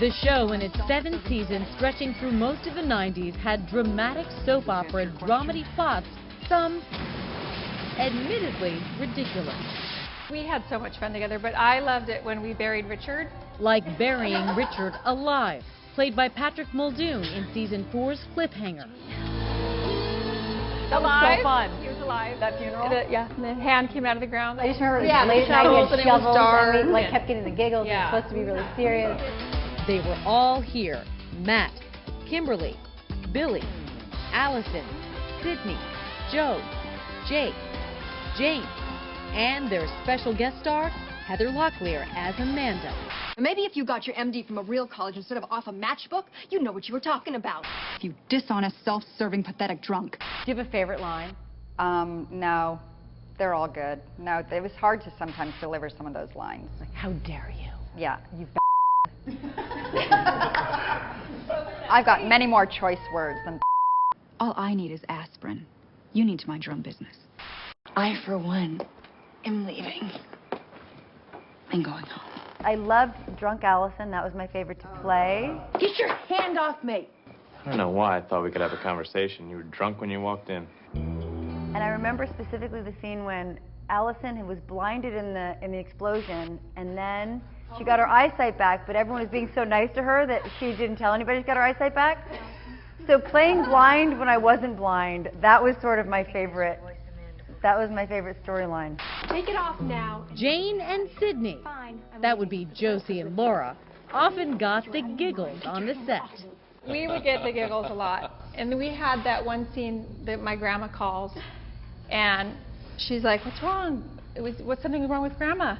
The show, in its 7 seasons stretching through most of the 90s, had dramatic soap opera and dramedy plots, some admittedly ridiculous. We had so much fun together, but I loved it when we buried Richard. Like burying Richard alive, played by Patrick Muldoon in season 4's Cliffhanger. That was so fun. He was alive. That funeral? Yeah, and the hand came out of the ground. I just remember yeah, late night shovels, we and had it was shovels, dark. and we kept getting the giggles. Yeah. It was supposed to be really serious. They were all here. Matt, Kimberly, Billy, Allison, Sydney, Joe, Jake, James, and their special guest star, Heather Locklear as Amanda. Maybe if you got your MD from a real college instead of off a matchbook, you'd know what you were talking about. You dishonest, self-serving, pathetic drunk. Do you have a favorite line? No. They're all good. No, it was hard to sometimes deliver some of those lines. Like, how dare you? Yeah, you I've got many more choice words than All I need is aspirin. You need to mind your own business. I, for one, am leaving and going home. I loved Drunk Allison. That was my favorite to play. Get your hand off me! I don't know why I thought we could have a conversation. You were drunk when you walked in. And I remember specifically the scene when Allison was blinded in the explosion, and then she got her eyesight back, but everyone was being so nice to her that she didn't tell anybody she got her eyesight back. So playing blind when I wasn't blind, that was sort of my favorite. That was my favorite storyline. Take it off now. Jane and Sydney, that would be Josie and Laura, often got the giggles on the set. We would get the giggles a lot. And we had that one scene that my grandma calls, and she's like, "What's wrong? What's something wrong with Grandma?"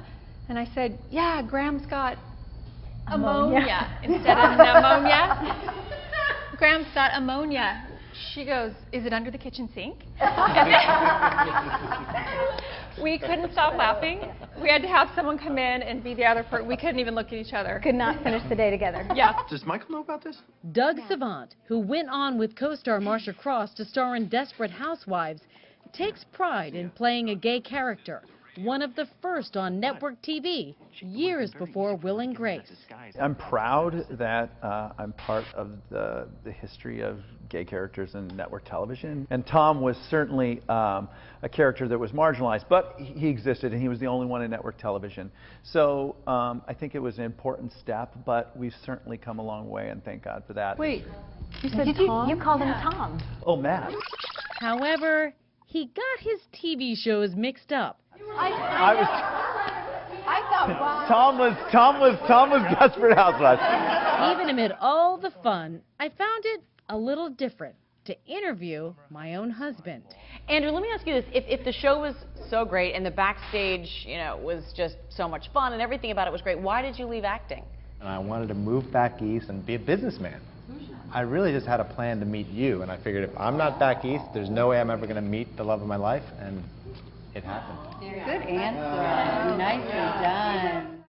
And I said, "Yeah, Gram's got ammonia instead of pneumonia. Gram's got ammonia." She goes, "Is it under the kitchen sink?" And we couldn't stop laughing. We had to have someone come in and be the other person. We couldn't even look at each other. Could not finish the day together. Yeah. Does Michael know about this? Doug Savant, who went on with co-star Marcia Cross to star in Desperate Housewives, takes pride in playing a gay character, one of the first on network TV, years before Will and Grace. I'm proud that I'm part of the history of gay characters in network television. And Tom was certainly a character that was marginalized, but he existed, and he was the only one in network television. So I think it was an important step, but we've certainly come a long way, and thank God for that. Wait, you said Tom? You called him Tom. Oh, Matt. However, he got his TV shows mixed up. I thought Tom was Desperate Housewives. Even amid all the fun, I found it a little different to interview my own husband. Andrew, let me ask you this. If the show was so great and the backstage, you know, was just so much fun and everything about it was great, why did you leave acting? And I wanted to move back east and be a businessman. I really just had a plan to meet you, and I figured if I'm not back east, there's no way I'm ever going to meet the love of my life, and it happened. Good answer. Nicely done.